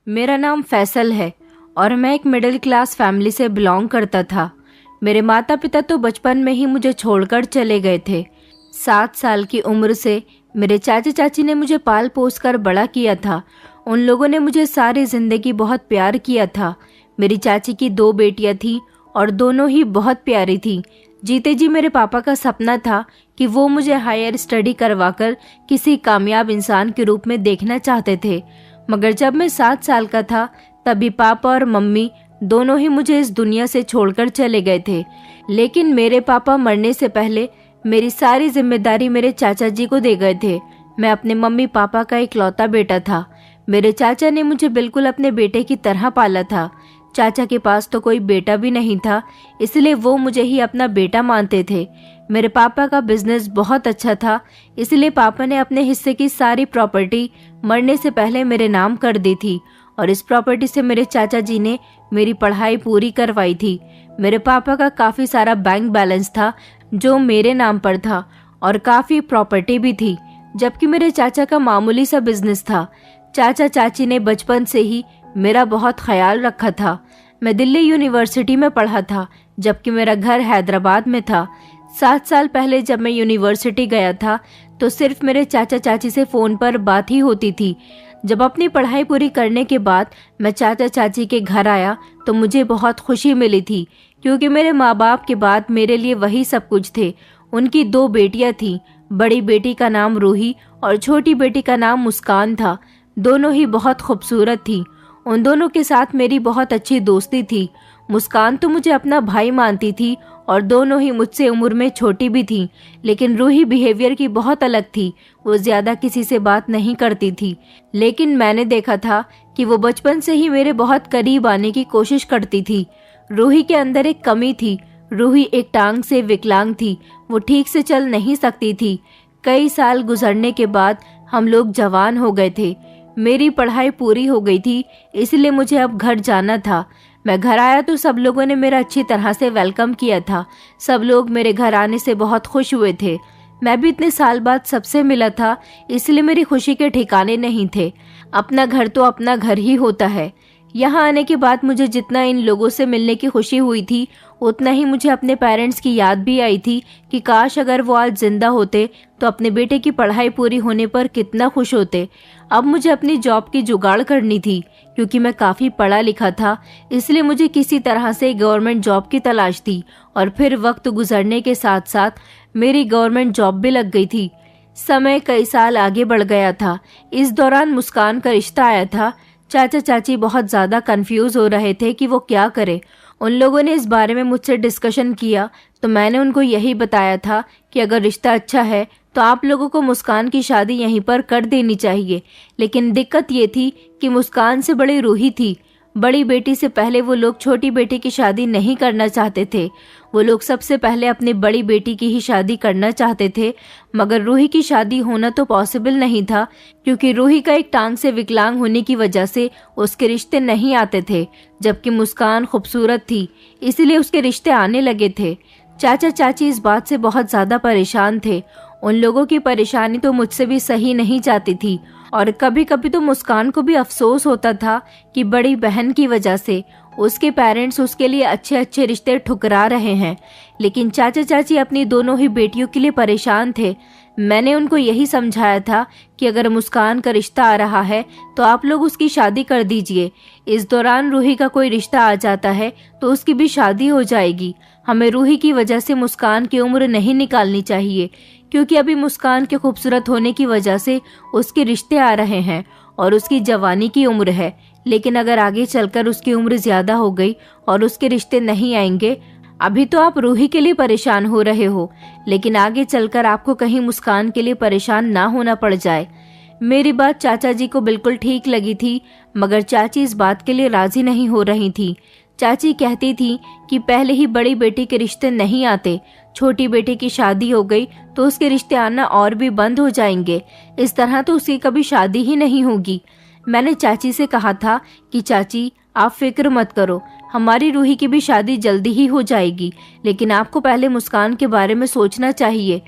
मेरा नाम फैसल है और मैं एक मिडिल क्लास फैमिली से बिलोंग करता था। मेरे माता पिता तो बचपन में ही मुझे छोड़कर चले गए थे। 7 साल की उम्र से मेरे चाचा चाची ने मुझे पाल पोस कर बड़ा किया था। उन लोगों ने मुझे सारी ज़िंदगी बहुत प्यार किया था। मेरी चाची की 2 बेटियां थीं और दोनों ही बहुत प्यारी थीं। जीते जी मेरे पापा का सपना था कि वो मुझे हायर स्टडी करवाकर किसी कामयाब इंसान के रूप में देखना चाहते थे। मगर जब मैं 7 साल का था तभी पापा और मम्मी दोनों ही मुझे इस दुनिया से छोड़कर चले गए थे। लेकिन मेरे पापा मरने से पहले मेरी सारी जिम्मेदारी मेरे चाचा जी को दे गए थे। मैं अपने मम्मी पापा का इकलौता बेटा था। मेरे चाचा ने मुझे बिल्कुल अपने बेटे की तरह पाला था। चाचा के पास तो कोई बेटा भी नहीं था, इसलिए वो मुझे ही अपना बेटा मानते थे। मेरे पापा का बिजनेस बहुत अच्छा था, इसलिए पापा ने अपने हिस्से की सारी प्रॉपर्टी मरने से पहले मेरे नाम कर दी थी और इस प्रॉपर्टी से मेरे चाचा जी ने मेरी पढ़ाई पूरी करवाई थी। मेरे पापा का काफ़ी सारा बैंक बैलेंस था जो मेरे नाम पर था और काफ़ी प्रॉपर्टी भी थी, जबकि मेरे चाचा का मामूली सा बिजनेस था। चाचा चाची ने बचपन से ही मेरा बहुत ख्याल रखा था। मैं दिल्ली यूनिवर्सिटी में पढ़ा था, जबकि मेरा घर हैदराबाद में था। 7 साल पहले जब मैं यूनिवर्सिटी गया था तो सिर्फ मेरे चाचा चाची से फ़ोन पर बात ही होती थी। जब अपनी पढ़ाई पूरी करने के बाद मैं चाचा चाची के घर आया तो मुझे बहुत खुशी मिली थी, क्योंकि मेरे माँ बाप के बाद मेरे लिए वही सब कुछ थे। उनकी 2 बेटियां थीं। बड़ी बेटी का नाम रूही और छोटी बेटी का नाम मुस्कान था। दोनों ही बहुत खूबसूरत थी। उन दोनों के साथ मेरी बहुत अच्छी दोस्ती थी। मुस्कान तो मुझे अपना भाई मानती थी और दोनों ही मुझसे उम्र में छोटी भी थीं, लेकिन रूही बिहेवियर की बहुत अलग थी। वो ज़्यादा किसी से बात नहीं करती थी, लेकिन मैंने देखा था कि वो बचपन से ही मेरे बहुत करीब आने की कोशिश करती थी। रूही के अंदर एक कमी थी। रूही एक टांग से विकलांग थी। वो ठीक से चल नहीं सकती थी। कई साल गुजरने के बाद हम लोग जवान हो गए थे। मेरी पढ़ाई पूरी हो गई थी, इसलिए मुझे अब घर जाना था। मैं घर आया तो सब लोगों ने मेरा अच्छी तरह से वेलकम किया था। सब लोग मेरे घर आने से बहुत खुश हुए थे। मैं भी इतने साल बाद सबसे मिला था, इसलिए मेरी खुशी के ठिकाने नहीं थे। अपना घर तो अपना घर ही होता है। यहाँ आने के बाद मुझे जितना इन लोगों से मिलने की खुशी हुई थी, उतना ही मुझे अपने पेरेंट्स की याद भी आई थी कि काश अगर वो आज जिंदा होते तो अपने बेटे की पढ़ाई पूरी होने पर कितना खुश होते। अब मुझे अपनी जॉब की जुगाड़ करनी थी, क्योंकि मैं काफ़ी पढ़ा लिखा था, इसलिए मुझे किसी तरह से गवर्नमेंट जॉब की तलाश थी। और फिर वक्त गुजरने के साथ साथ मेरी गवर्नमेंट जॉब भी लग गई थी। समय कई साल आगे बढ़ गया था। इस दौरान मुस्कान का रिश्ता आया था। चाचा चाची बहुत ज़्यादा कंफ्यूज हो रहे थे कि वो क्या करें। उन लोगों ने इस बारे में मुझसे डिस्कशन किया तो मैंने उनको यही बताया था कि अगर रिश्ता अच्छा है तो आप लोगों को मुस्कान की शादी यहीं पर कर देनी चाहिए। लेकिन दिक्कत ये थी कि मुस्कान से बड़ी रूही थी। बड़ी बेटी से पहले वो लोग छोटी बेटी की शादी नहीं करना चाहते थे। वो लोग सबसे पहले अपनी बड़ी बेटी की ही शादी करना चाहते थे, मगर रूही की शादी होना तो पॉसिबल नहीं था, क्योंकि रूही का एक टांग से विकलांग होने की वजह से उसके रिश्ते नहीं आते थे। जबकि मुस्कान खूबसूरत थी, इसलिए उसके रिश्ते आने लगे थे। चाचा चाची इस बात से बहुत ज़्यादा परेशान थे। उन लोगों की परेशानी तो मुझसे भी सही नहीं जाती थी और कभी कभी तो मुस्कान को भी अफसोस होता था कि बड़ी बहन की वजह से उसके पेरेंट्स उसके लिए अच्छे अच्छे रिश्ते ठुकरा रहे हैं। लेकिन चाचा चाची अपनी दोनों ही बेटियों के लिए परेशान थे। मैंने उनको यही समझाया था कि अगर मुस्कान का रिश्ता आ रहा है तो आप लोग उसकी शादी कर दीजिए। इस दौरान रूही का कोई रिश्ता आ जाता है तो उसकी भी शादी हो जाएगी। हमें रूही की वजह से मुस्कान की उम्र नहीं निकालनी चाहिए, क्योंकि अभी मुस्कान के खूबसूरत होने की वजह से उसके रिश्ते आ रहे हैं और उसकी जवानी की उम्र है। लेकिन अगर आगे चलकर उसकी उम्र ज़्यादा हो गई और उसके रिश्ते नहीं आएंगे, अभी तो आप रूही के लिए परेशान हो रहे हो, लेकिन आगे चलकर आपको कहीं मुस्कान के लिए परेशान ना होना पड़ जाए। मेरी बात चाचा जी को बिल्कुल ठीक लगी थी, मगर चाची इस बात के लिए राजी नहीं हो रही थी। चाची कहती थी कि पहले ही बड़ी बेटी के रिश्ते नहीं आते, छोटी बेटी की शादी हो गई तो उसके रिश्ते आना और भी बंद हो जाएंगे। इस तरह तो उसकी कभी शादी ही नहीं होगी। मैंने चाची से कहा था कि चाची आप फिक्र मत करो, हमारी रूही की भी शादी जल्दी ही हो जाएगी, लेकिन आपको पहले मुस्कान के बारे में सोचना चाहिए।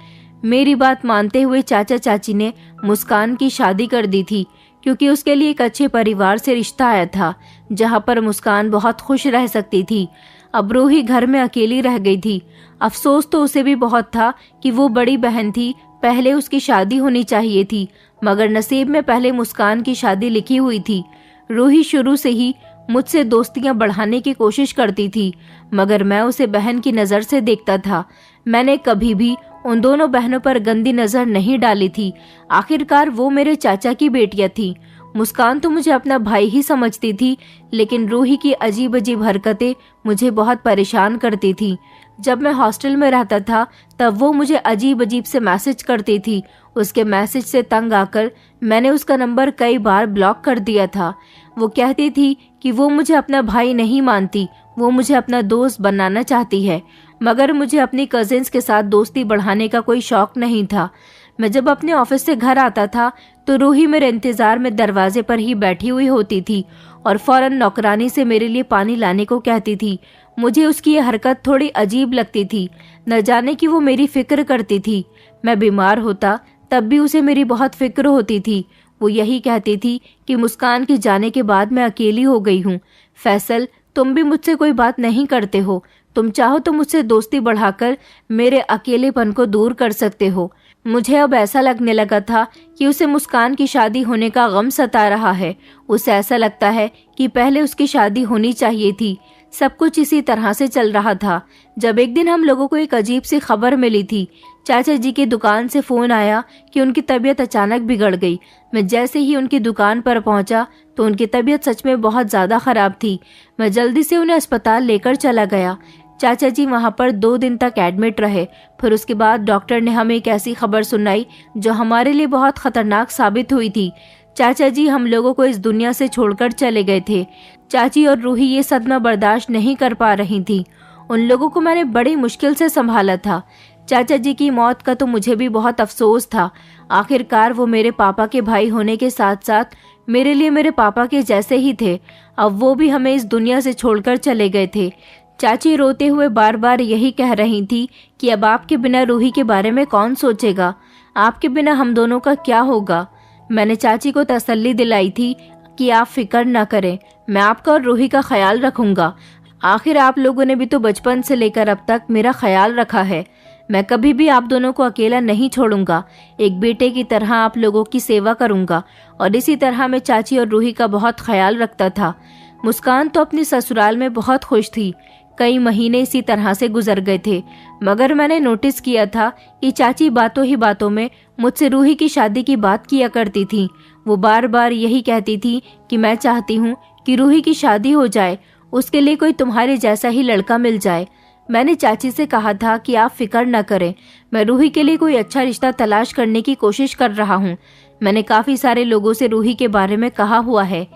मेरी बात मानते हुए चाचा चाची ने मुस्कान की शादी कर दी थी, क्योंकि उसके लिए एक अच्छे परिवार से रिश्ता आया था जहाँ पर मुस्कान बहुत खुश रह सकती थी। अब रूही घर में अकेली रह गई थी। अफसोस तो उसे भी बहुत था कि वो बड़ी बहन थी, पहले उसकी शादी होनी चाहिए थी, मगर नसीब में पहले मुस्कान की शादी लिखी हुई थी। रूही शुरू से ही मुझसे दोस्तियां बढ़ाने की कोशिश करती थी, मगर मैं उसे बहन की नज़र से देखता था। मैंने कभी भी उन दोनों बहनों पर गंदी नज़र नहीं डाली थी। आखिरकार वो मेरे चाचा की बेटियां थी। मुस्कान तो मुझे अपना भाई ही समझती थी, लेकिन रूही की अजीब अजीब हरकतें मुझे बहुत परेशान करती थी। जब मैं हॉस्टल में रहता था तब वो मुझे अजीब अजीब से मैसेज करती थी। उसके मैसेज से तंग आकर मैंने उसका नंबर कई बार ब्लॉक कर दिया था। वो कहती थी कि वो मुझे अपना भाई नहीं मानती, वो मुझे अपना दोस्त बनाना चाहती है, मगर मुझे अपनी कजिन्स के साथ दोस्ती बढ़ाने का कोई शौक नहीं था। मैं जब अपने ऑफिस से घर आता था तो रूही मेरे इंतजार में दरवाजे पर ही बैठी हुई होती थी और फौरन नौकरानी से मेरे लिए पानी लाने को कहती थी। मुझे उसकी यह हरकत थोड़ी अजीब लगती थी, न जाने कि वो मेरी फिक्र करती थी। मैं बीमार होता तब भी उसे मेरी बहुत फिक्र होती थी। वो यही कहती थी कि मुस्कान के जाने के बाद मैं अकेली हो गई हूँ। फैसल, तुम भी मुझसे कोई बात नहीं करते हो। तुम चाहो तो मुझसे दोस्ती बढ़ाकर मेरे अकेलेपन को दूर कर सकते हो। मुझे अब ऐसा लगने लगा था कि उसे मुस्कान की शादी होने का गम सता रहा है। उसे ऐसा लगता है कि पहले उसकी शादी होनी चाहिए थी। सब कुछ इसी तरह से चल रहा था जब एक दिन हम लोगों को एक अजीब सी खबर मिली थी। चाचा जी की दुकान से फोन आया कि उनकी तबीयत अचानक बिगड़ गई। मैं जैसे ही उनकी दुकान पर पहुंचा तो उनकी तबीयत सच में बहुत ज़्यादा ख़राब थी। मैं जल्दी से उन्हें अस्पताल लेकर चला गया। चाचा जी वहां पर 2 दिन तक एडमिट रहे। फिर उसके बाद डॉक्टर ने हमें एक ऐसी खबर सुनाई जो हमारे लिए बहुत खतरनाक साबित हुई थी। चाचा जी हम लोगों को इस दुनिया से छोड़कर चले गए थे। चाची और रूही ये सदमा बर्दाश्त नहीं कर पा रही थी। उन लोगों को मैंने बड़ी मुश्किल से संभाला था। चाचा जी की मौत का तो मुझे भी बहुत अफसोस था। आखिरकार वो मेरे पापा के भाई होने के साथ साथ मेरे लिए मेरे पापा के जैसे ही थे। अब वो भी हमें इस दुनिया से छोड़कर चले गए थे। चाची रोते हुए बार बार यही कह रही थी कि अब आपके बिना रूही के बारे में कौन सोचेगा, आपके बिना हम दोनों का क्या होगा। मैंने चाची को तसल्ली दिलाई थी कि आप फिक्र न करें, मैं आपका और रूही का ख्याल रखूंगा। आखिर आप लोगों ने भी तो बचपन से लेकर अब तक मेरा ख्याल रखा है। मैं कभी भी आप दोनों को अकेला नहीं छोड़ूंगा। एक बेटे की तरह आप लोगों की सेवा करूंगा। और इसी तरह मैं चाची और रूही का बहुत ख्याल रखता था। मुस्कान तो अपनी ससुराल में बहुत खुश थी। कई महीने इसी तरह से गुजर गए थे, मगर मैंने नोटिस किया था कि चाची बातों ही बातों में मुझसे रूही की शादी की बात किया करती थी। वो बार बार यही कहती थी कि मैं चाहती हूँ कि रूही की शादी हो जाए, उसके लिए कोई तुम्हारे जैसा ही लड़का मिल जाए। मैंने चाची से कहा था कि आप फिक्र न करें, मैं रूही के लिए कोई अच्छा रिश्ता तलाश करने की कोशिश कर रहा हूँ। मैंने काफ़ी सारे लोगों से रूही के बारे में कहा हुआ है।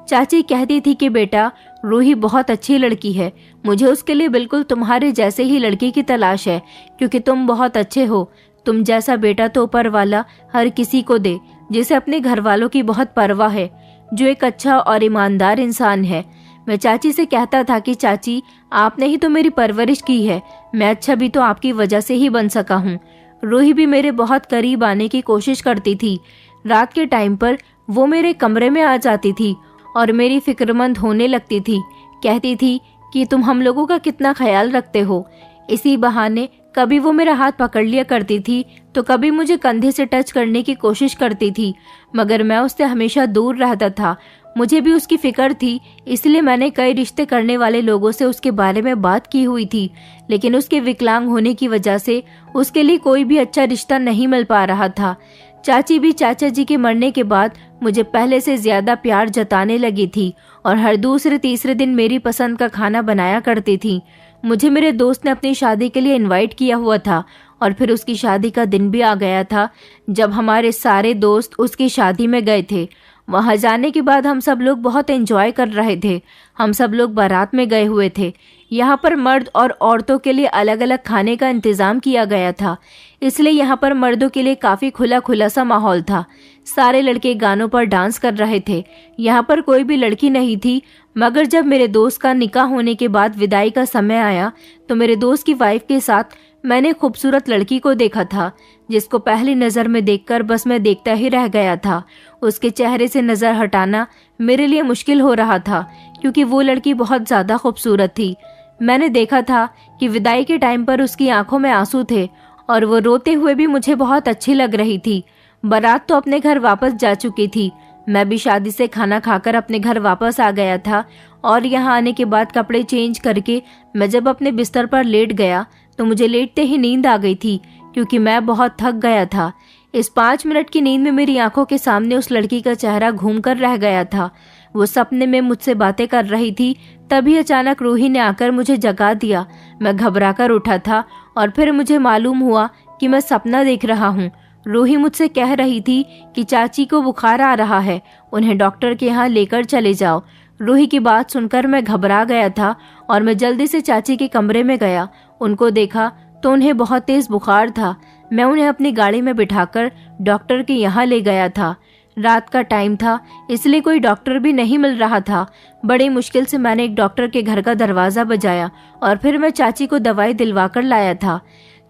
चाची कहती थी कि बेटा, रूही बहुत अच्छी लड़की है, मुझे उसके लिए बिल्कुल तुम्हारे जैसे ही लड़की की तलाश है, क्योंकि तुम बहुत अच्छे हो। तुम जैसा बेटा तो ऊपर वाला हर किसी को दे, जिसे अपने घर वालों की बहुत परवाह है, जो एक अच्छा और ईमानदार इंसान है। मैं चाची से कहता था कि चाची, आपने ही तो मेरी परवरिश की है, मैं अच्छा भी तो आपकी वजह से ही बन सका हूँ। रूही भी मेरे बहुत करीब आने की कोशिश करती थी। रात के टाइम पर वो मेरे कमरे में आ जाती थी और मेरी फिक्रमंद होने लगती थी। कहती थी कि तुम हम लोगों का कितना ख्याल रखते हो। इसी बहाने कभी वो मेरा हाथ पकड़ लिया करती थी तो कभी मुझे कंधे से टच करने की कोशिश करती थी, मगर मैं उससे हमेशा दूर रहता था। मुझे भी उसकी फिक्र थी, इसलिए मैंने कई रिश्ते करने वाले लोगों से उसके बारे में बात की हुई थी, लेकिन उसके विकलांग होने की वजह से उसके लिए कोई भी अच्छा रिश्ता नहीं मिल पा रहा था। चाची भी चाचा जी के मरने के बाद मुझे पहले से ज्यादा प्यार जताने लगी थी और हर दूसरे तीसरे दिन मेरी पसंद का खाना बनाया करती थी। मुझे मेरे दोस्त ने अपनी शादी के लिए इनवाइट किया हुआ था और फिर उसकी शादी का दिन भी आ गया था जब हमारे सारे दोस्त उसकी शादी में गए थे। वहां जाने के बाद हम सब लोग बहुत एंजॉय कर रहे थे। हम सब लोग बारात में गए हुए थे। यहाँ पर मर्द और औरतों के लिए अलग अलग खाने का इंतज़ाम किया गया था, इसलिए यहाँ पर मर्दों के लिए काफ़ी खुला खुला सा माहौल था। सारे लड़के गानों पर डांस कर रहे थे। यहाँ पर कोई भी लड़की नहीं थी, मगर जब मेरे दोस्त का निकाह होने के बाद विदाई का समय आया तो मेरे दोस्त की वाइफ के साथ मैंने खूबसूरत लड़की को देखा था। जिसको पहली नज़र में देखकर बस मैं देखता ही रह गया था। उसके चेहरे से नज़र हटाना मेरे लिए मुश्किल हो रहा था, क्योंकि वो लड़की बहुत ज़्यादा खूबसूरत थी। मैंने देखा था कि विदाई के टाइम पर उसकी आंखों में आंसू थे और वो रोते हुए भी मुझे बहुत अच्छी लग रही थी। बारात तो अपने घर वापस जा चुकी थी। मैं भी शादी से खाना खाकर अपने घर वापस आ गया था और यहाँ आने के बाद कपड़े चेंज करके मैं जब अपने बिस्तर पर लेट गया तो मुझे लेटते ही नींद आ गई थी, क्योंकि मैं बहुत थक गया था। इस 5 मिनट की नींद में मेरी आंखों के सामने उस लड़की का चेहरा घूमकर रह गया था। वो सपने में मुझसे बातें कर रही थी। तभी अचानक रूही ने आकर मुझे जगा दिया। मैं घबराकर उठा था और फिर मुझे मालूम हुआ कि मैं सपना देख रहा हूँ। रूही मुझसे कह रही थी कि चाची को बुखार आ रहा है, उन्हें डॉक्टर के यहाँ लेकर चले जाओ। रूही की बात सुनकर मैं घबरा गया था और मैं जल्दी से चाची के कमरे में गया। उनको देखा तो उन्हें बहुत तेज बुखार था। मैं उन्हें अपनी गाड़ी में बिठाकर डॉक्टर के यहाँ ले गया था। रात का टाइम था, इसलिए कोई डॉक्टर भी नहीं मिल रहा था। बड़ी मुश्किल से मैंने एक डॉक्टर के घर का दरवाज़ा बजाया और फिर मैं चाची को दवाई दिलवाकर लाया था।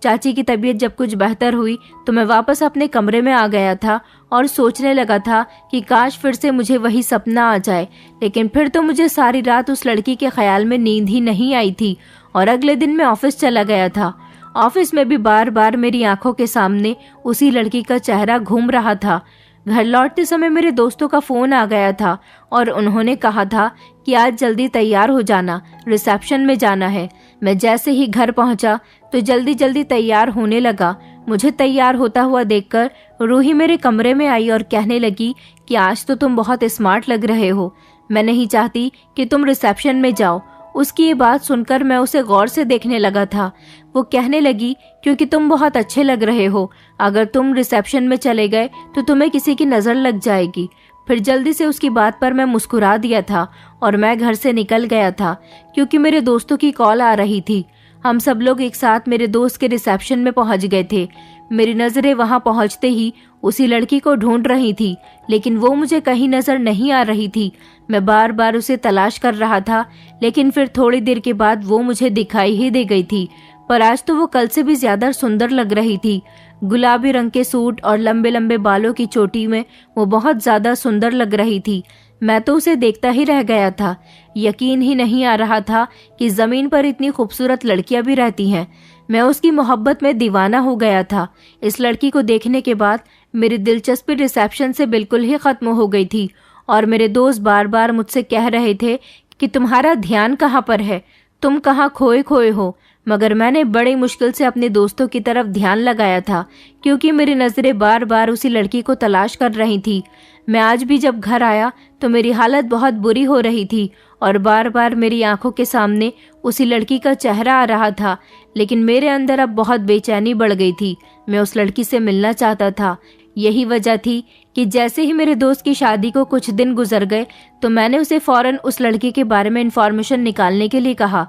चाची की तबीयत जब कुछ बेहतर हुई तो मैं वापस अपने कमरे में आ गया था और सोचने लगा था कि काश फिर से मुझे वही सपना आ जाए। लेकिन फिर तो मुझे सारी रात उस लड़की के ख्याल में नींद ही नहीं आई थी और अगले दिन मैं ऑफिस चला गया था। ऑफिस में भी बार बार मेरी आंखों के सामने उसी लड़की का चेहरा घूम रहा था। घर लौटते समय मेरे दोस्तों का फ़ोन आ गया था और उन्होंने कहा था कि आज जल्दी तैयार हो जाना, रिसेप्शन में जाना है। मैं जैसे ही घर पहुंचा तो जल्दी जल्दी तैयार होने लगा। मुझे तैयार होता हुआ देखकर रूही मेरे कमरे में आई और कहने लगी कि आज तो तुम बहुत स्मार्ट लग रहे हो। मैं नहीं चाहती कि तुम रिसेप्शन में जाओ। उसकी ये बात सुनकर मैं उसे गौर से देखने लगा था। वो कहने लगी, क्योंकि तुम बहुत अच्छे लग रहे हो, अगर तुम रिसेप्शन में चले गए तो तुम्हें किसी की नज़र लग जाएगी। फिर जल्दी से उसकी बात पर मैं मुस्कुरा दिया था और मैं घर से निकल गया था, क्योंकि मेरे दोस्तों की कॉल आ रही थी। हम सब लोग एक साथ मेरे दोस्त के रिसेप्शन में पहुंच गए थे। मेरी नज़रें वहां पहुंचते ही उसी लड़की को ढूंढ रही थी, लेकिन वो मुझे कहीं नज़र नहीं आ रही थी। मैं बार बार उसे तलाश कर रहा था, लेकिन फिर थोड़ी देर के बाद वो मुझे दिखाई ही दे गई थी। पर आज तो वो कल से भी ज्यादा सुंदर लग रही थी। गुलाबी रंग के सूट और लंबे लंबे बालों की चोटी में वो बहुत ज्यादा सुंदर लग रही थी। मैं तो उसे देखता ही रह गया था। यकीन ही नहीं आ रहा था कि जमीन पर इतनी खूबसूरत लड़कियां भी रहती हैं। मैं उसकी मोहब्बत में दीवाना हो गया था। इस लड़की को देखने के बाद मेरी दिलचस्पी रिसेप्शन से बिल्कुल ही खत्म हो गई थी और मेरे दोस्त बार बार मुझसे कह रहे थे कि तुम्हारा ध्यान कहाँ पर है, तुम कहाँ खोए खोए हो। मगर मैंने बड़ी मुश्किल से अपने दोस्तों की तरफ ध्यान लगाया था, क्योंकि मेरी नज़रें बार बार उसी लड़की को तलाश कर रही थी। मैं आज भी जब घर आया तो मेरी हालत बहुत बुरी हो रही थी और बार बार मेरी आंखों के सामने उसी लड़की का चेहरा आ रहा था। लेकिन मेरे अंदर अब बहुत बेचैनी बढ़ गई थी। मैं उस लड़की से मिलना चाहता था। यही वजह थी कि जैसे ही मेरे दोस्त की शादी को कुछ दिन गुजर गए तो मैंने उसे फौरन उस लड़की के बारे में इंफॉर्मेशन निकालने के लिए कहा।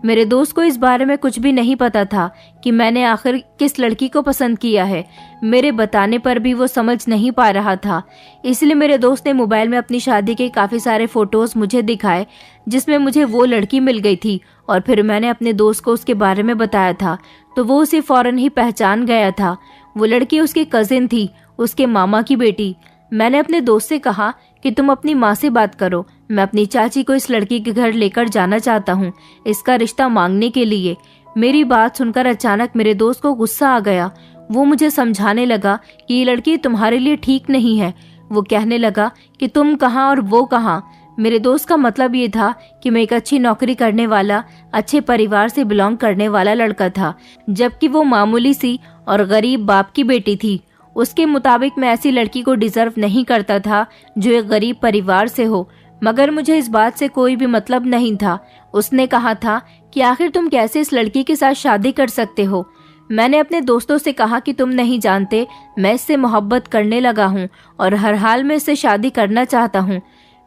मेरे दोस्त को इस बारे में कुछ भी नहीं पता था कि मैंने आखिर किस लड़की को पसंद किया है। मेरे बताने पर भी वो समझ नहीं पा रहा था। इसलिए मेरे दोस्त ने मोबाइल में अपनी शादी के काफ़ी सारे फ़ोटोज़ मुझे दिखाए, जिसमें मुझे वो लड़की मिल गई थी। और फिर मैंने अपने दोस्त को उसके बारे में बताया था तो वो उसे फ़ौरन ही पहचान गया था। वो लड़की उसकी कज़िन थी, उसके मामा की बेटी। मैंने अपने दोस्त से कहा कि तुम अपनी माँ से बात करो, मैं अपनी चाची को इस लड़की के घर लेकर जाना चाहता हूँ, इसका रिश्ता मांगने के लिए। मेरी बात सुनकर अचानक मेरे दोस्त को गुस्सा आ गया। वो मुझे समझाने लगा कि ये लड़की तुम्हारे लिए ठीक नहीं है। वो कहने लगा कि तुम कहाँ और वो कहाँ। मेरे दोस्त का मतलब ये था कि मैं एक अच्छी नौकरी करने वाला, अच्छे परिवार से बिलोंग करने वाला लड़का था, जबकि वो मामूली सी और गरीब बाप की बेटी थी। उसके मुताबिक मैं ऐसी लड़की को डिजर्व नहीं करता था जो एक गरीब परिवार से हो। मगर मुझे इस बात से कोई भी मतलब नहीं था। उसने कहा था कि आखिर तुम कैसे इस लड़की के साथ शादी कर सकते हो। मैंने अपने दोस्तों से कहा कि तुम नहीं जानते, मैं इससे मोहब्बत करने लगा हूँ और हर हाल में इससे शादी करना चाहता हूँ।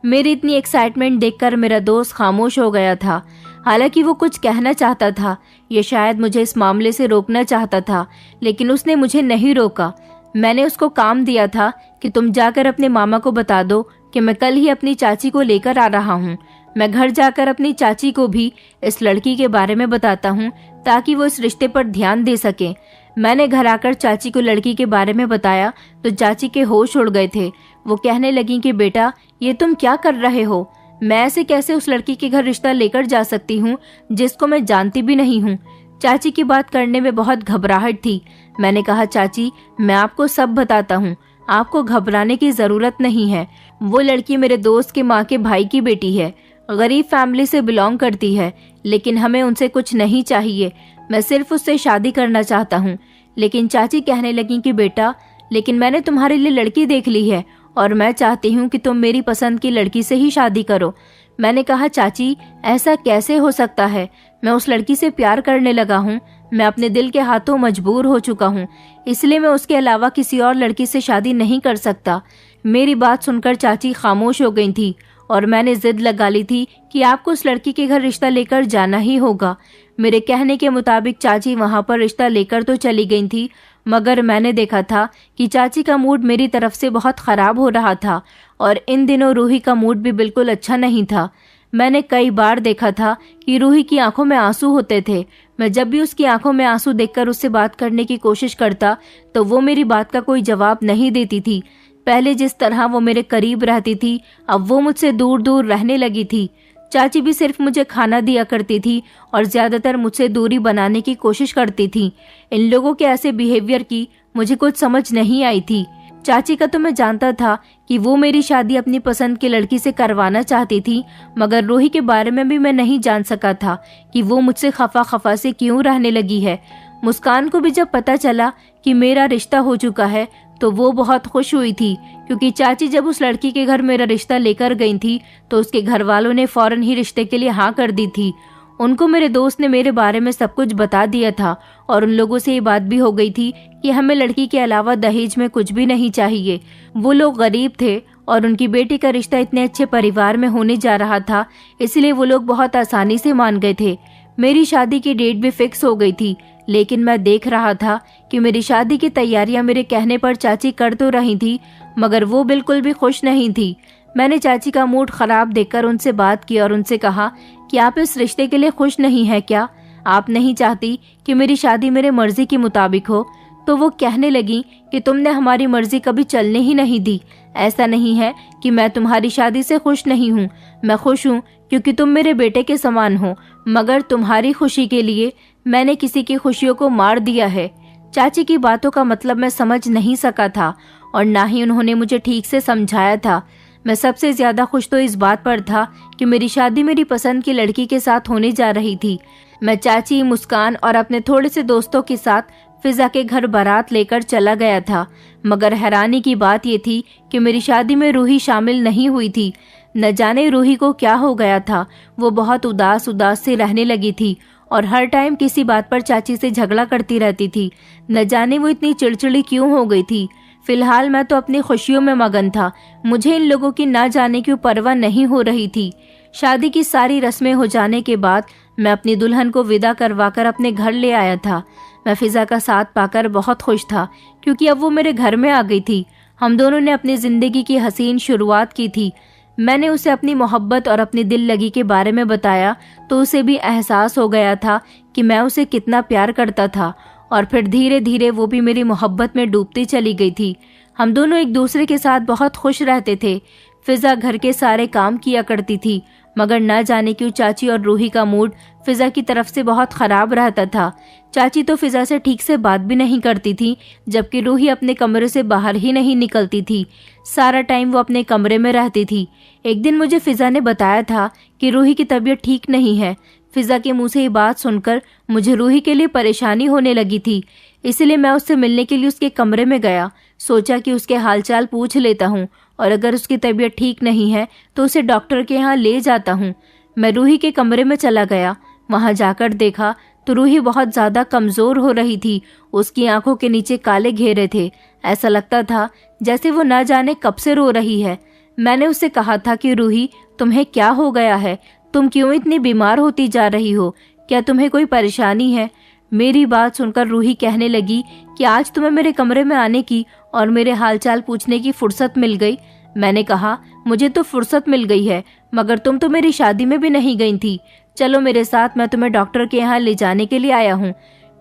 मेरी इतनी एक्साइटमेंट देखकर मेरा दोस्त खामोश हो गया था। हालांकि वो कुछ कहना चाहता था, ये शायद मुझे इस मामले से रोकना चाहता था, लेकिन उसने मुझे नहीं रोका। मैंने उसको काम दिया था कि तुम जाकर अपने मामा को बता दो कि मैं कल ही अपनी चाची को लेकर आ रहा हूँ। मैं घर जाकर अपनी चाची को भी इस लड़की के बारे में बताता हूँ ताकि वो इस रिश्ते पर ध्यान दे सकें। मैंने घर आकर चाची को लड़की के बारे में बताया तो चाची के होश उड़ गए थे। वो कहने लगी कि बेटा, ये तुम क्या कर रहे हो? मैं ऐसे कैसे उस लड़की के घर रिश्ता लेकर जा सकती हूँ जिसको मैं जानती भी नहीं हूँ। चाची की बात करने में बहुत घबराहट थी। मैंने कहा, चाची, मैं आपको सब बताता हूँ, आपको घबराने की जरूरत नहीं है। वो लड़की मेरे दोस्त के माँ के भाई की बेटी है, गरीब फैमिली से बिलोंग करती है, लेकिन हमें उनसे कुछ नहीं चाहिए। मैं सिर्फ उससे शादी करना चाहता हूँ। लेकिन चाची कहने लगी कि बेटा, लेकिन मैंने तुम्हारे लिए लड़की देख ली है और मैं चाहती हूँ कि तुम मेरी पसंद की लड़की से ही शादी करो। मैंने कहा, चाची, ऐसा कैसे हो सकता है? मैं उस लड़की से प्यार करने लगा हूँ। मैं अपने दिल के हाथों मजबूर हो चुका हूँ, इसलिए मैं उसके अलावा किसी और लड़की से शादी नहीं कर सकता। मेरी बात सुनकर चाची खामोश हो गई थी और मैंने जिद लगा ली थी कि आपको उस लड़की के घर रिश्ता लेकर जाना ही होगा। मेरे कहने के मुताबिक चाची वहां पर रिश्ता लेकर तो चली गई थी, मगर मैंने देखा था कि चाची का मूड मेरी तरफ से बहुत खराब हो रहा था और इन दिनों रूही का मूड भी बिल्कुल अच्छा नहीं था। मैंने कई बार देखा था कि रूही की आंखों में आंसू होते थे। मैं जब भी उसकी आंखों में आंसू देखकर उससे बात करने की कोशिश करता तो वो मेरी बात का कोई जवाब नहीं देती थी। पहले जिस तरह वो मेरे करीब रहती थी, अब वो मुझसे दूर दूर रहने लगी थी। चाची भी सिर्फ मुझे खाना दिया करती थी और ज्यादातर मुझसे दूरी बनाने की कोशिश करती थी। इन लोगों के ऐसे बिहेवियर की मुझे कुछ समझ नहीं आई थी। चाची का तो मैं जानता था कि वो मेरी शादी अपनी पसंद की लड़की से करवाना चाहती थी, मगर रूही के बारे में भी मैं नहीं जान सका था कि वो मुझसे खफा खफा से क्यों रहने लगी है। मुस्कान को भी जब पता चला कि मेरा रिश्ता हो चुका है तो वो बहुत खुश हुई थी, क्योंकि चाची जब उस लड़की के घर मेरा रिश्ता लेकर गई थी तो उसके घर वालों ने फौरन ही रिश्ते के लिए हाँ कर दी थी। उनको मेरे दोस्त ने मेरे बारे में सब कुछ बता दिया था और उन लोगों से ये बात भी हो गई थी कि हमें लड़की के अलावा दहेज में कुछ भी नहीं चाहिए। वो लोग गरीब थे और उनकी बेटी का रिश्ता इतने अच्छे परिवार में होने जा रहा था, इसलिए वो लोग बहुत आसानी से मान गए थे। मेरी शादी की डेट भी फिक्स हो गई थी, लेकिन मैं देख रहा था कि मेरी शादी की तैयारियां मेरे कहने पर चाची कर तो रही थी, मगर वो बिल्कुल भी खुश नहीं थी। मैंने चाची का मूड खराब देखकर उनसे बात की और उनसे कहा कि आप इस रिश्ते के लिए खुश नहीं है क्या? आप नहीं चाहती कि मेरी शादी मेरे मर्जी के मुताबिक हो? तो वो कहने लगी कि तुमने हमारी मर्जी कभी चलने ही नहीं दी। ऐसा नहीं है कि मैं तुम्हारी शादी से खुश नहीं हूँ, मैं खुश हूँ क्योंकि तुम मेरे बेटे के समान हो, मगर तुम्हारी खुशी के लिए मैंने किसी की खुशियों को मार दिया है। चाची की बातों का मतलब मैं समझ नहीं सका था और ना ही उन्होंने मुझे ठीक से समझाया था। मैं सबसे ज्यादा खुश तो इस बात पर था कि मेरी शादी मेरी पसंद की लड़की के साथ होने जा रही थी। मैं चाची, मुस्कान और अपने थोड़े से दोस्तों के साथ फिजा के घर बारात लेकर चला गया था, मगर हैरानी की बात ये थी कि मेरी शादी में रूही शामिल नहीं हुई थी। न जाने रूही को क्या हो गया था, वो बहुत उदास उदास से रहने लगी थी और हर टाइम किसी बात पर चाची से झगड़ा करती रहती थी। न जाने वो इतनी चिड़चिड़ी क्यों हो गई थी। फिलहाल मैं तो अपनी खुशियों में मगन था, मुझे इन लोगों की ना जाने की परवाह नहीं हो रही थी। शादी की सारी रस्में हो जाने के बाद मैं अपनी दुल्हन को विदा करवाकर अपने घर ले आया था। मैं फिजा का साथ पाकर बहुत खुश था, क्योंकि अब वो मेरे घर में आ गई थी। हम दोनों ने अपनी जिंदगी की हसीन शुरुआत की थी। मैंने उसे अपनी मोहब्बत और अपनी दिल लगी के बारे में बताया तो उसे भी एहसास हो गया था कि मैं उसे कितना प्यार करता था, और फिर धीरे धीरे वो भी मेरी मोहब्बत में डूबती चली गई थी। हम दोनों एक दूसरे के साथ बहुत खुश रहते थे। फिजा घर के सारे काम किया करती थी, मगर न जाने क्यों चाची और रूही का मूड फिजा की तरफ से बहुत खराब रहता था। चाची तो फिजा से ठीक से बात भी नहीं करती थी, जबकि रूही अपने कमरे से बाहर ही नहीं निकलती थी। सारा टाइम वो अपने कमरे में रहती थी। एक दिन मुझे फिजा ने बताया था कि रूही की तबीयत ठीक नहीं है। फिजा के मुंह से ये बात सुनकर मुझे रूही के लिए परेशानी होने लगी थी, इसलिए मैं उससे मिलने के लिए उसके कमरे में गया। सोचा कि उसके हालचाल पूछ लेता हूँ और अगर उसकी तबीयत ठीक नहीं है तो उसे डॉक्टर के यहाँ ले जाता हूँ। मैं रूही के कमरे में चला गया। वहां जाकर देखा तो रूही बहुत ज्यादा कमजोर हो रही थी। उसकी आंखों के नीचे काले घेरे थे। ऐसा लगता था जैसे वो ना जाने कब से रो रही है। मैंने उससे कहा था कि रूही, तुम्हें क्या हो गया है? तुम क्यों इतनी बीमार होती जा रही हो? क्या तुम्हें कोई परेशानी है? मेरी बात सुनकर रूही कहने लगी कि आज तुम्हें मेरे कमरे में आने की और मेरे हालचाल पूछने की फुर्सत मिल गई। मैंने कहा, मुझे तो फुर्सत मिल गई है, मगर तुम तो मेरी शादी में भी नहीं गई थी। चलो मेरे साथ, मैं तुम्हें डॉक्टर के यहाँ ले जाने के लिए आया हूँ।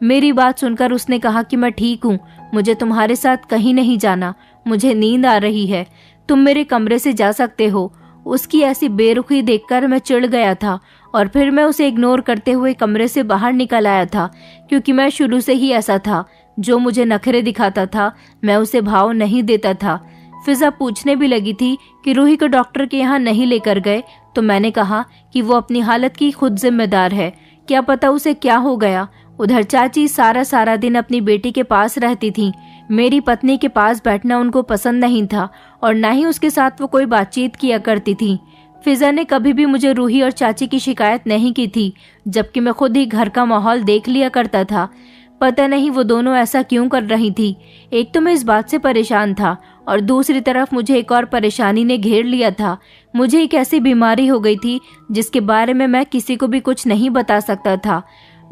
मेरी बात सुनकर उसने कहा कि मैं ठीक हूँ, मुझे तुम्हारे साथ कहीं नहीं जाना, मुझे नींद आ रही है, तुम मेरे कमरे से जा सकते हो। उसकी ऐसी बेरुखी देखकर मैं चिढ़ गया था और फिर मैं उसे इग्नोर करते हुए कमरे से बाहर निकल आया था, क्योंकि मैं शुरू से ही ऐसा था। जो मुझे नखरे दिखाता था मैं उसे भाव नहीं देता था। फिजा पूछने भी लगी थी कि रूही को डॉक्टर के यहाँ नहीं लेकर गए, तो मैंने कहा कि वो अपनी हालत की खुद जिम्मेदार है, क्या पता उसे क्या हो गया। उधर चाची सारा दिन अपनी बेटी के पास रहती थी। मेरी पत्नी के पास बैठना उनको पसंद नहीं था और ना ही उसके साथ वो कोई बातचीत किया करती थी। फिजा ने कभी भी मुझे रूही और चाची की शिकायत नहीं की थी, जबकि मैं खुद ही घर का माहौल देख लिया करता था। पता नहीं वो दोनों ऐसा क्यों कर रही थी। एक तो मैं इस बात से परेशान था और दूसरी तरफ मुझे एक और परेशानी ने घेर लिया था। मुझे एक ऐसी बीमारी हो गई थी जिसके बारे में मैं किसी को भी कुछ नहीं बता सकता था।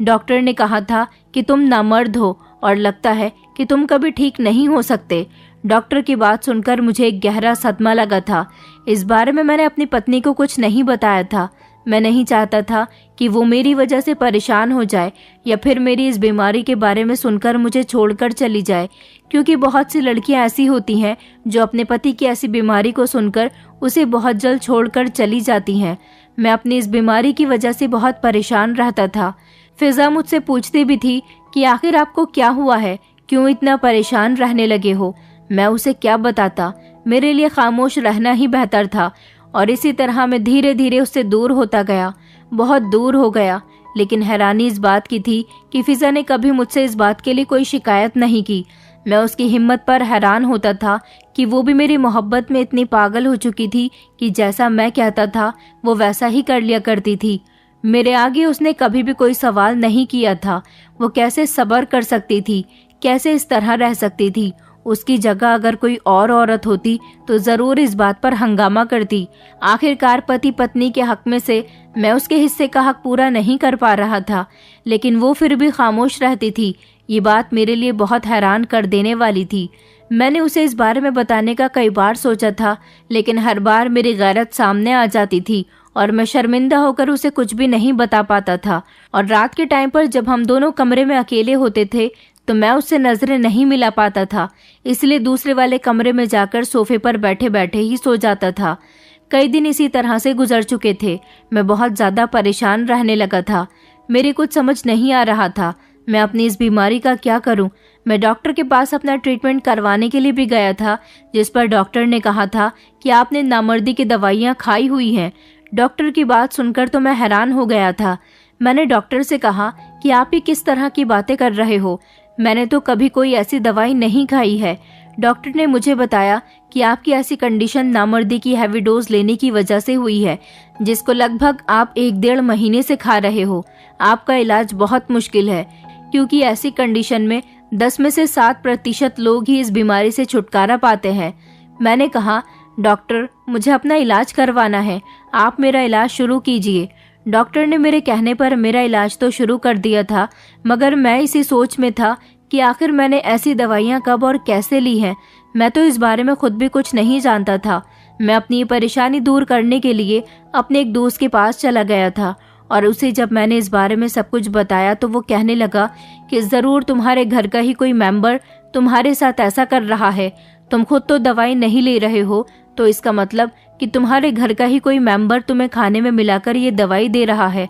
डॉक्टर ने कहा था कि तुम नामर्द हो और लगता है कि तुम कभी ठीक नहीं हो सकते। डॉक्टर की बात सुनकर मुझे एक गहरा सदमा लगा था। इस बारे में मैंने अपनी पत्नी को कुछ नहीं बताया था। मैं नहीं चाहता था कि वो मेरी वजह से परेशान हो जाए या फिर मेरी इस बीमारी के बारे में सुनकर मुझे छोड़कर चली जाए, क्योंकि बहुत सी लड़कियां ऐसी होती हैं जो अपने पति की ऐसी बीमारी को सुनकर उसे बहुत जल्द छोड़कर चली जाती हैं। मैं अपनी इस बीमारी की वजह से बहुत परेशान रहता था। फिजा मुझसे पूछती भी थी कि आखिर आपको क्या हुआ है, क्यों इतना परेशान रहने लगे हो। मैं उसे क्या बताता, मेरे लिए खामोश रहना ही बेहतर था। और इसी तरह मैं धीरे धीरे उससे दूर होता गया, बहुत दूर हो गया। लेकिन हैरानी इस बात की थी कि फिजा ने कभी मुझसे इस बात के लिए कोई शिकायत नहीं की। मैं उसकी हिम्मत पर हैरान होता था कि वो भी मेरी मोहब्बत में इतनी पागल हो चुकी थी कि जैसा मैं कहता था वो वैसा ही कर लिया करती थी। मेरे आगे उसने कभी भी कोई सवाल नहीं किया था। वो कैसे सब्र कर सकती थी, कैसे इस तरह रह सकती थी। उसकी जगह अगर कोई और औरत होती तो जरूर इस बात पर हंगामा करती। आखिरकार पति पत्नी के हक में से मैं उसके हिस्से का हक पूरा नहीं कर पा रहा था, लेकिन वो फिर भी खामोश रहती थी। ये बात मेरे लिए बहुत हैरान कर देने वाली थी। मैंने उसे इस बारे में बताने का कई बार सोचा था, लेकिन हर बार मेरी गैरत सामने आ जाती थी और मैं शर्मिंदा होकर उसे कुछ भी नहीं बता पाता था। और रात के टाइम पर जब हम दोनों कमरे में अकेले होते थे तो मैं उससे नजरें नहीं मिला पाता था, इसलिए दूसरे वाले कमरे में जाकर सोफे पर बैठे बैठे ही सो जाता था। कई दिन इसी तरह से गुजर चुके थे। मैं बहुत ज्यादा परेशान रहने लगा था। मेरी कुछ समझ नहीं आ रहा था मैं अपनी इस बीमारी का क्या करूं। मैं डॉक्टर के पास अपना ट्रीटमेंट करवाने के लिए भी गया था, जिस पर डॉक्टर ने कहा था कि आपने नामर्दी की दवाइयां खाई हुई हैं। डॉक्टर की बात सुनकर तो मैं हैरान हो गया था। मैंने डॉक्टर से कहा कि आप ही किस तरह की बातें कर रहे हो, मैंने तो कभी कोई ऐसी दवाई नहीं खाई है। डॉक्टर ने मुझे बताया कि आपकी ऐसी कंडीशन नामर्दी की हैवी डोज लेने की वजह से हुई है, जिसको लगभग आप 1-1.5 महीने से खा रहे हो। आपका इलाज बहुत मुश्किल है, क्योंकि ऐसी कंडीशन में 10 में से 7% लोग ही इस बीमारी से छुटकारा पाते हैं। मैंने कहा, डॉक्टर मुझे अपना इलाज करवाना है, आप मेरा इलाज शुरू कीजिए। डॉक्टर ने मेरे कहने पर मेरा इलाज तो शुरू कर दिया था, मगर मैं इसी सोच में था कि आखिर मैंने ऐसी दवाइयां कब और कैसे ली हैं। मैं तो इस बारे में खुद भी कुछ नहीं जानता था। मैं अपनी परेशानी दूर करने के लिए अपने एक दोस्त के पास चला गया था और उसे जब मैंने इस बारे में सब कुछ बताया तो वो कहने लगा कि ज़रूर तुम्हारे घर का ही कोई मेंबर तुम्हारे साथ ऐसा कर रहा है। तुम खुद तो दवाई नहीं ले रहे हो, तो इसका मतलब कि तुम्हारे घर का ही कोई मेंबर तुम्हें खाने में मिलाकर ये दवाई दे रहा है।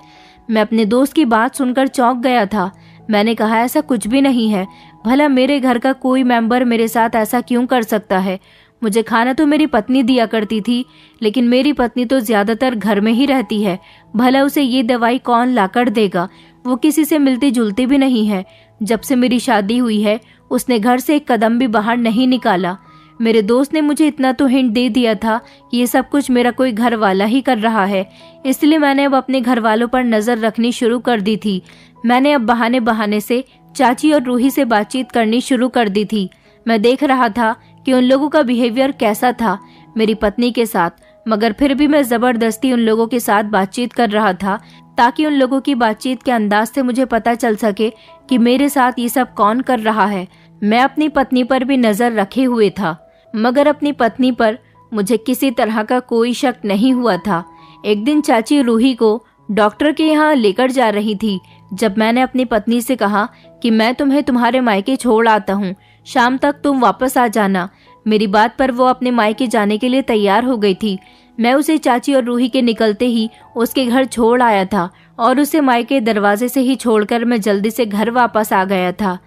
मैं अपने दोस्त की बात सुनकर चौंक गया था। मैंने कहा, ऐसा कुछ भी नहीं है। भला मेरे घर का कोई मेंबर मेरे साथ ऐसा क्यों कर सकता है। मुझे खाना तो मेरी पत्नी दिया करती थी, लेकिन मेरी पत्नी तो ज्यादातर घर में ही रहती है। भला उसे ये दवाई कौन लाकर देगा। वो किसी से मिलती जुलती भी नहीं है। जब से मेरी शादी हुई है उसने घर से एक कदम भी बाहर नहीं निकाला। मेरे दोस्त ने मुझे इतना तो हिंट दे दिया था कि ये सब कुछ मेरा कोई घर वाला ही कर रहा है, इसलिए मैंने अब अपने घर वालों पर नजर रखनी शुरू कर दी थी। मैंने अब बहाने बहाने से चाची और रूही से बातचीत करनी शुरू कर दी थी। मैं देख रहा था कि उन लोगों का बिहेवियर कैसा था मेरी पत्नी के साथ, मगर फिर भी मैं जबरदस्ती उन लोगों के साथ बातचीत कर रहा था, ताकि उन लोगों की बातचीत के अंदाज से मुझे पता चल सके कि मेरे साथ ये सब कौन कर रहा है। मैं अपनी पत्नी पर भी नजर रखे हुए था, मगर अपनी पत्नी पर मुझे किसी तरह का कोई शक नहीं हुआ था। एक दिन चाची रूही को डॉक्टर के यहाँ लेकर जा रही थी। जब मैंने अपनी पत्नी से कहा कि मैं तुम्हें तुम्हारे मायके छोड़ आता हूँ, शाम तक तुम वापस आ जाना, मेरी बात पर वो अपने मायके जाने के लिए तैयार हो गई थी। मैं उसे चाची और रूही के निकलते ही उसके घर छोड़ आया था और उसे मायके दरवाजे से ही छोड़कर मैं जल्दी से घर वापस आ गया था।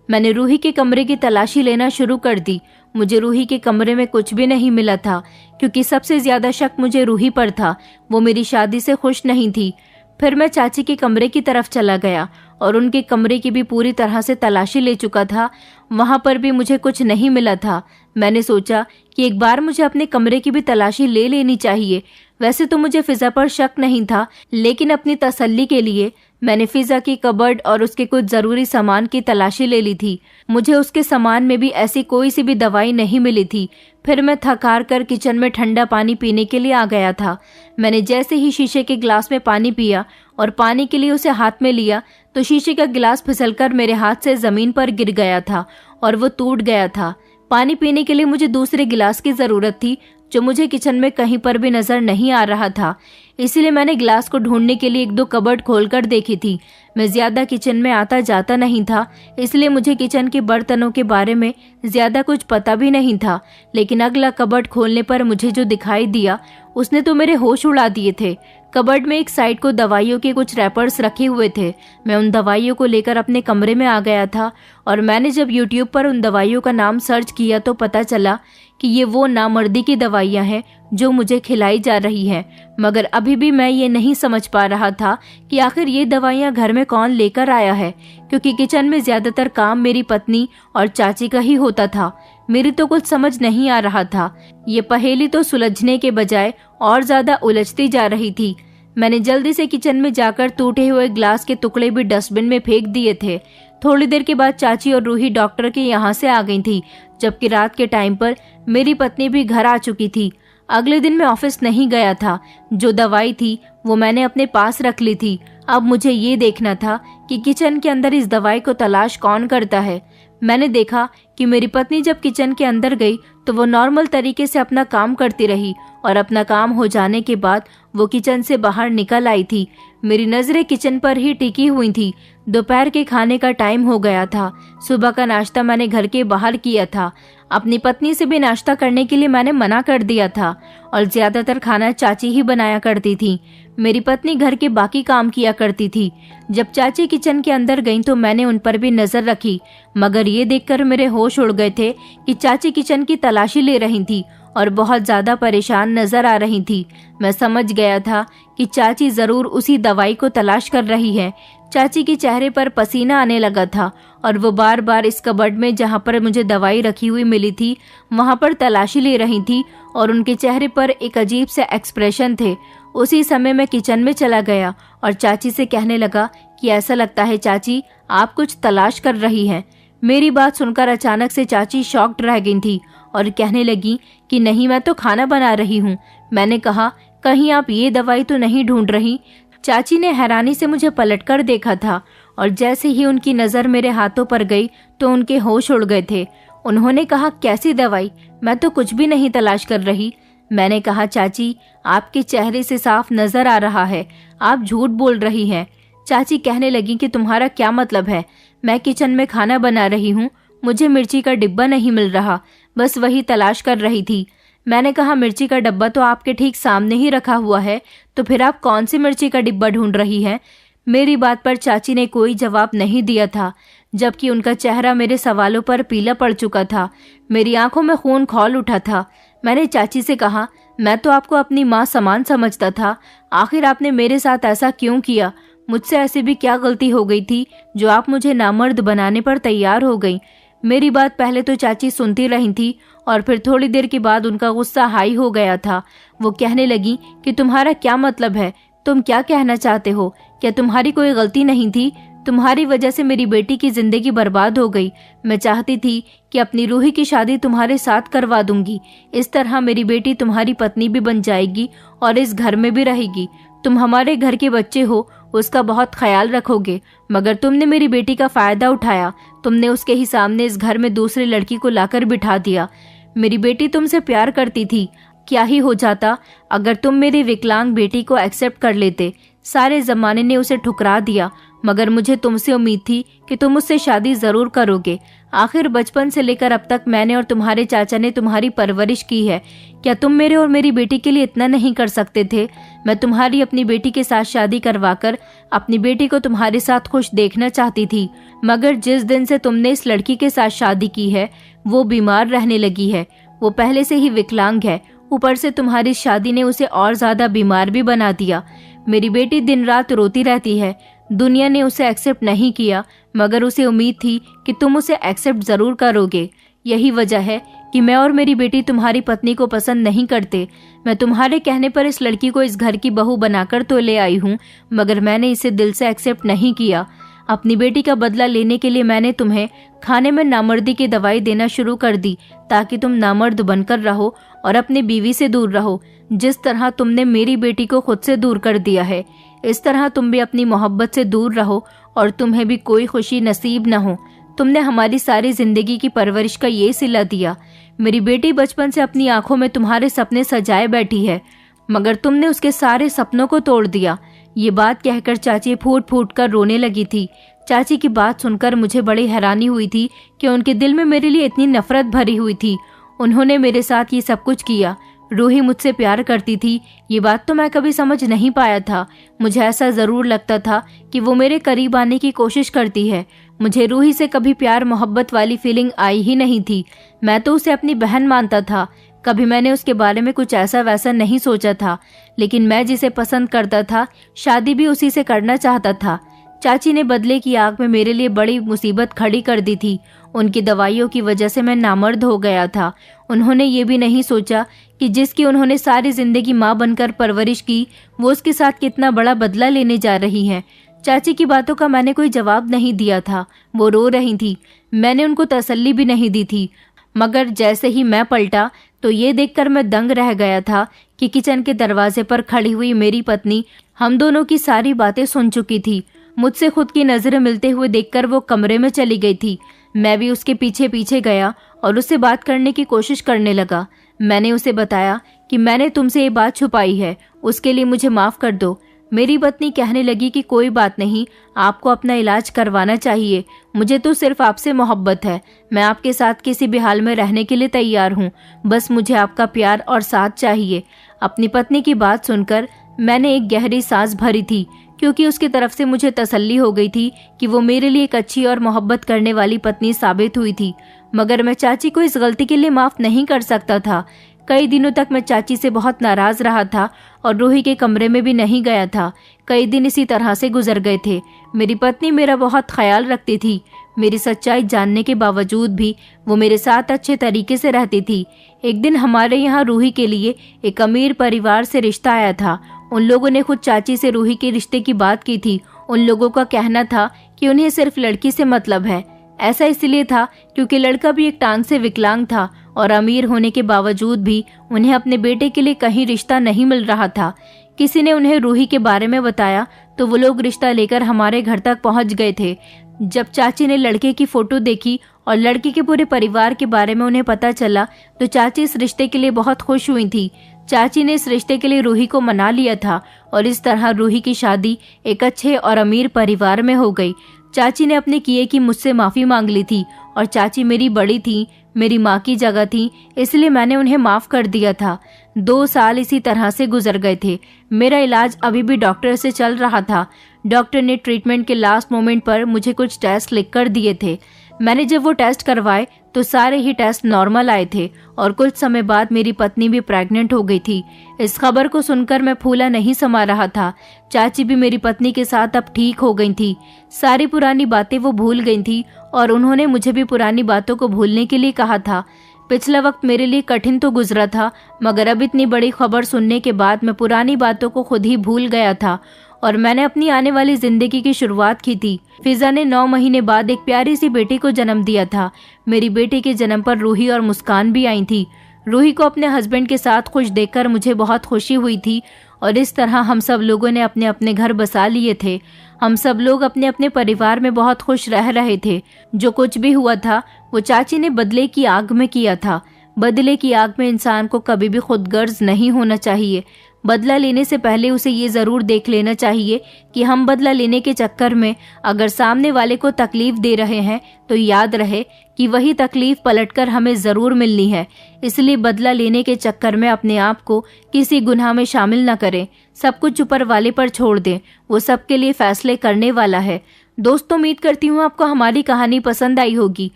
मैंने रूही के कमरे की तलाशी लेना शुरू कर दी। मुझे रूही के कमरे में कुछ भी नहीं मिला था, क्योंकि सबसे ज्यादा शक मुझे रूही पर था। वो मेरी शादी से खुश नहीं थी। फिर मैं चाची के कमरे की तरफ चला गया और उनके कमरे की भी पूरी तरह से तलाशी ले चुका था। वहां पर भी मुझे कुछ नहीं मिला था। मैंने सोचा कि एक बार मुझे अपने कमरे की भी तलाशी ले लेनी चाहिए। वैसे तो मुझे फिजा पर शक नहीं था, लेकिन अपनी तसल्ली के लिए मैंने फिजा की कबर्ड और उसके कुछ जरूरी सामान की तलाशी ले ली थी। मुझे उसके सामान में भी ऐसी कोई सी भी दवाई नहीं मिली थी। फिर मैं थक हार कर किचन में ठंडा पानी पीने के लिए आ गया था। मैंने जैसे ही शीशे के गिलास में पानी पिया और पानी के लिए उसे हाथ में लिया तो शीशे का गिलास फिसलकर मेरे हाथ से जमीन पर गिर गया था और वो टूट गया था। पानी पीने के लिए मुझे दूसरे गिलास की जरूरत थी, जो मुझे किचन में कहीं पर भी नजर नहीं आ रहा था। इसीलिए मैंने गिलास को ढूंढने के लिए एक दो कबर्ड खोलकर देखी थी। मैं ज्यादा किचन में आता जाता नहीं था, इसलिए मुझे किचन के बर्तनों के बारे में ज्यादा कुछ पता भी नहीं था। लेकिन अगला कबर्ड खोलने पर मुझे जो दिखाई दिया उसने तो मेरे होश उड़ा दिए थे। कबर्ड में एक साइड को दवाइयों के कुछ रैपर्स रखे हुए थे। मैं उन दवाइयों को लेकर अपने कमरे में आ गया था और मैंने जब यूट्यूब पर उन दवाइयों का नाम सर्च किया तो पता चला कि ये वो नामर्दी की दवाइयां हैं जो मुझे खिलाई जा रही हैं। मगर अभी भी मैं ये नहीं समझ पा रहा था कि आखिर ये दवाइयां घर में कौन लेकर आया है, क्योंकि किचन में ज्यादातर काम मेरी पत्नी और चाची का ही होता था। मेरी तो कुछ समझ नहीं आ रहा था। ये पहेली तो सुलझने के बजाय और ज्यादा उलझती जा रही थी। मैंने जल्दी से किचन में जाकर टूटे हुए ग्लास के टुकड़े भी डस्टबिन में फेंक दिए थे। थोड़ी देर के बाद चाची और रूही डॉक्टर के यहाँ से आ गई थी, जबकि रात के टाइम पर मेरी पत्नी भी घर आ चुकी थी। अगले दिन मैं ऑफिस नहीं गया था। जो दवाई थी वो मैंने अपने पास रख ली थी। अब मुझे ये देखना था कि किचन के अंदर इस दवाई को तलाश कौन करता है। मैंने देखा कि मेरी पत्नी जब किचन के अंदर गई तो वो नॉर्मल तरीके से अपना काम करती रही और अपना काम हो जाने के बाद वो किचन से बाहर निकल आई थी। मेरी नजरें किचन पर ही टिकी हुई थी। दोपहर के खाने का टाइम हो गया था। सुबह का नाश्ता मैंने घर के बाहर किया था। अपनी पत्नी से भी नाश्ता करने के लिए मैंने मना कर दिया था और ज्यादातर खाना चाची ही बनाया करती थी। मेरी पत्नी घर के बाकी काम किया करती थी। जब चाची किचन के अंदर गईं तो मैंने उन पर भी नजर रखी, मगर ये देखकर मेरे होश उड़ गए थे कि चाची किचन की तलाशी ले रही थी और बहुत ज्यादा परेशान नजर आ रही थी। मैं समझ गया था कि चाची जरूर उसी दवाई को तलाश कर रही है। चाची के चेहरे पर पसीना आने लगा था और वो बार बार इस कबर्ड में जहाँ पर मुझे दवाई रखी हुई मिली थी वहाँ पर तलाशी ले रही थी और उनके चेहरे पर एक अजीब से एक्सप्रेशन थे। उसी समय मैं किचन में चला गया और चाची से कहने लगा कि ऐसा लगता है चाची आप कुछ तलाश कर रही हैं। मेरी बात सुनकर अचानक से चाची शॉक्ड रह गई थी और कहने लगी कि नहीं, मैं तो खाना बना रही हूँ। मैंने कहा कहीं आप ये दवाई तो नहीं ढूंढ रही। चाची ने हैरानी से मुझे पलटकर देखा था और जैसे ही उनकी नजर मेरे हाथों पर गई तो उनके होश उड़ गए थे। उन्होंने कहा कैसी दवाई? मैं तो कुछ भी नहीं तलाश कर रही। मैंने कहा चाची आपके चेहरे से साफ नजर आ रहा है, आप झूठ बोल रही हैं। चाची कहने लगी कि तुम्हारा क्या मतलब है? मैं किचन में खाना बना रही हूँ, मुझे मिर्ची का डिब्बा नहीं मिल रहा, बस वही तलाश कर रही थी। मैंने कहा मिर्ची का डिब्बा तो आपके ठीक सामने ही रखा हुआ है, तो फिर आप कौन सी मिर्ची का डिब्बा ढूंढ रही हैं? मेरी बात पर चाची ने कोई जवाब नहीं दिया था, जबकि उनका चेहरा मेरे सवालों पर पीला पड़ चुका था। मेरी आंखों में खून खौल उठा था। मैंने चाची से कहा मैं तो आपको अपनी माँ समान समझता था, आखिर आपने मेरे साथ ऐसा क्यों किया? मुझसे ऐसी भी क्या गलती हो गई थी जो आप मुझे नामर्द बनाने पर तैयार हो गई? मेरी बात पहले तो चाची सुनती रही थी और फिर थोड़ी देर के बाद उनका गुस्सा हाई हो गया था। वो कहने लगी कि तुम्हारा क्या मतलब है? तुम क्या कहना चाहते हो? क्या तुम्हारी कोई गलती नहीं थी? तुम्हारी वजह से मेरी बेटी की जिंदगी बर्बाद हो गई। मैं चाहती थी कि अपनी रूही की शादी तुम्हारे साथ करवा दूंगी। इस तरह मेरी बेटी तुम्हारी पत्नी भी बन जाएगी और इस घर में भी रहेगी। तुम हमारे घर के बच्चे हो, उसका बहुत ख्याल रखोगे, मगर तुमने मेरी बेटी का फायदा उठाया। तुमने उसके ही सामने इस घर में दूसरी लड़की को लाकर बिठा दिया। मेरी बेटी तुमसे प्यार करती थी। क्या ही हो जाता अगर तुम मेरी विकलांग बेटी को एक्सेप्ट कर लेते? सारे जमाने ने उसे ठुकरा दिया, मगर मुझे तुमसे उम्मीद थी कि तुम मुझसे शादी जरूर करोगे। आखिर बचपन से लेकर अब तक मैंने और तुम्हारे चाचा ने तुम्हारी परवरिश की है। क्या तुम मेरे और मेरी बेटी के लिए इतना नहीं कर सकते थे? मैं तुम्हारी अपनी बेटी के साथ शादी करवाकर अपनी बेटी को तुम्हारे साथ खुश देखना चाहती थी, मगर जिस दिन से तुमने इस लड़की के साथ शादी की है वो बीमार रहने लगी है। वो पहले से ही विकलांग है, ऊपर से तुम्हारी शादी ने उसे और ज्यादा बीमार भी बना दिया। मेरी बेटी दिन रात रोती रहती है। दुनिया ने उसे एक्सेप्ट नहीं किया, मगर उसे उम्मीद थी कि तुम उसे एक्सेप्ट जरूर करोगे। यही वजह है कि मैं और मेरी बेटी तुम्हारी पत्नी को पसंद नहीं करते। मैं तुम्हारे कहने पर इस लड़की को इस घर की बहू बनाकर तो ले आई हूँ, मगर मैंने इसे दिल से एक्सेप्ट नहीं किया। अपनी बेटी का बदला लेने के लिए मैंने तुम्हें खाने में नामर्दी की दवाई देना शुरू कर दी, ताकि तुम नामर्द बनकर रहो और अपनी बीवी से दूर रहो। जिस तरह तुमने मेरी बेटी को खुद से दूर कर दिया है, इस तरह तुम भी अपनी मोहब्बत से दूर रहो और तुम्हें भी कोई खुशी नसीब न हो। तुमने हमारी सारी जिंदगी की परवरिश का ये सिला दिया। मेरी बेटी बचपन से अपनी आंखों में तुम्हारे सपने सजाए बैठी है, मगर तुमने उसके सारे सपनों को तोड़ दिया। ये बात कहकर चाची फूट फूट कर रोने लगी थी। चाची की बात सुनकर मुझे बड़ी हैरानी हुई थी कि उनके दिल में मेरे लिए इतनी नफरत भरी हुई थी। उन्होंने मेरे साथ ये सब कुछ किया। रूही मुझसे प्यार करती थी, ये बात तो मैं कभी समझ नहीं पाया था। मुझे ऐसा जरूर लगता था कि वो मेरे करीब आने की कोशिश करती है। मुझे रूही से कभी प्यार मोहब्बत वाली फीलिंग आई ही नहीं थी। मैं तो उसे अपनी बहन मानता था। कभी मैंने उसके बारे में कुछ ऐसा वैसा नहीं सोचा था, लेकिन मैं जिसे पसंद करता था शादी भी उसी से करना चाहता था। चाची ने बदले की आग में मेरे लिए बड़ी मुसीबत खड़ी कर दी थी। उनकी दवाइयों की वजह से मैं नामर्द हो गया था। उन्होंने ये भी नहीं सोचा कि जिसकी उन्होंने सारी जिंदगी माँ बनकर परवरिश की, वो उसके साथ कितना बड़ा बदला लेने जा रही है। चाची की बातों का मैंने कोई जवाब नहीं दिया था। वो रो रही थी, मैंने उनको तसल्ली भी नहीं दी थी। मगर जैसे ही मैं पलटा तो ये देखकर मैं दंग रह गया था कि किचन के दरवाजे पर खड़ी हुई मेरी पत्नी हम दोनों की सारी बातें सुन चुकी थी। मुझसे खुद की नजरें मिलते हुए देखकर वो कमरे में चली गई थी। मैं भी उसके पीछे पीछे गया और उससे बात करने की कोशिश करने लगा। मैंने उसे बताया कि मैंने तुमसे ये बात छुपाई है, उसके लिए मुझे माफ कर दो। मेरी पत्नी कहने लगी कि कोई बात नहीं, आपको अपना इलाज करवाना चाहिए। मुझे तो सिर्फ आपसे मोहब्बत है। मैं आपके साथ किसी भी हाल में रहने के लिए तैयार हूँ। बस मुझे आपका प्यार और साथ चाहिए। अपनी पत्नी की बात सुनकर मैंने एक गहरी सांस भरी थी, क्योंकि उसकी तरफ से मुझे तसल्ली हो गई थी कि वो मेरे लिए एक अच्छी और मोहब्बत करने वाली पत्नी साबित हुई थी। मगर मैं चाची को इस गलती के लिए माफ नहीं कर सकता था। कई दिनों तक मैं चाची से बहुत नाराज रहा था और रूही के कमरे में भी नहीं गया था। कई दिन इसी तरह से गुजर गए थे। मेरी पत्नी मेरा बहुत ख्याल रखती थी। मेरी सच्चाई जानने के बावजूद भी वो मेरे साथ अच्छे तरीके से रहती थी। एक दिन हमारे यहाँ रूही के लिए एक अमीर परिवार से रिश्ता आया था। उन लोगों ने खुद चाची से रूही के रिश्ते की बात की थी। उन लोगों का कहना था कि उन्हें सिर्फ लड़की से मतलब है। ऐसा इसलिए था क्योंकि लड़का भी एक टांग से विकलांग था और अमीर होने के बावजूद भी उन्हें अपने बेटे के लिए कहीं रिश्ता नहीं मिल रहा था। किसी ने उन्हें रूही के बारे में बताया तो वो लोग रिश्ता लेकर हमारे घर तक पहुंच गए थे। जब चाची ने लड़के की फोटो देखी और लड़की के पूरे परिवार के बारे में उन्हें पता चला तो चाची इस रिश्ते के लिए बहुत खुश हुई थी। चाची ने इस रिश्ते के लिए रूही को मना लिया था और इस तरह रूही की शादी एक अच्छे और अमीर परिवार में हो गई। चाची ने अपने किए की मुझसे माफी मांग ली थी और चाची मेरी बड़ी थी, मेरी माँ की जगह थी, इसलिए मैंने उन्हें माफ कर दिया था। 2 साल इसी तरह से गुजर गए थे। मेरा इलाज अभी भी डॉक्टर से चल रहा था। डॉक्टर ने ट्रीटमेंट के लास्ट मोमेंट पर मुझे कुछ टेस्ट लिख कर दिए थे। मैंने जब वो टेस्ट करवाए तो सारे ही टेस्ट नॉर्मल आए थे और कुछ समय बाद मेरी पत्नी भी प्रेग्नेंट हो गई थी। इस खबर को सुनकर मैं फूला नहीं समा रहा था। चाची भी मेरी पत्नी के साथ अब ठीक हो गई थी। सारी पुरानी बातें वो भूल गई थी और उन्होंने मुझे भी पुरानी बातों को भूलने के लिए कहा था। पिछला वक्त मेरे लिए कठिन तो गुजरा था, मगर अब इतनी बड़ी खबर सुनने के बाद मैं पुरानी बातों को खुद ही भूल गया था और मैंने अपनी आने वाली जिंदगी की शुरुआत की थी। फिजा ने 9 महीने बाद एक प्यारी सी बेटी को जन्म दिया था। मेरी बेटी के जन्म पर रूही और मुस्कान भी आई थी। रूही को अपने हस्बैंड के साथ खुश देखकर मुझे बहुत खुशी हुई थी और इस तरह हम सब लोगों ने अपने अपने घर बसा लिए थे। हम सब लोग अपने अपने परिवार में बहुत खुश रह रहे थे। जो कुछ भी हुआ था वो चाची ने बदले की आग में किया था। बदले की आग में इंसान को कभी भी खुदगर्ज नहीं होना चाहिए। बदला लेने से पहले उसे ये ज़रूर देख लेना चाहिए कि हम बदला लेने के चक्कर में अगर सामने वाले को तकलीफ दे रहे हैं तो याद रहे कि वही तकलीफ पलटकर हमें ज़रूर मिलनी है। इसलिए बदला लेने के चक्कर में अपने आप को किसी गुनाह में शामिल न करें। सब कुछ ऊपर वाले पर छोड़ दें, वो सबके लिए फैसले करने वाला है। दोस्तों, उम्मीद करती हूँ आपको हमारी कहानी पसंद आई होगी।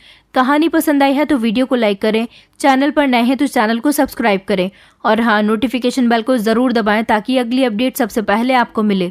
कहानी पसंद आई है तो वीडियो को लाइक करें, चैनल पर नए हैं तो चैनल को सब्सक्राइब करें और हाँ, नोटिफिकेशन बेल को ज़रूर दबाएं ताकि अगली अपडेट सबसे पहले आपको मिले।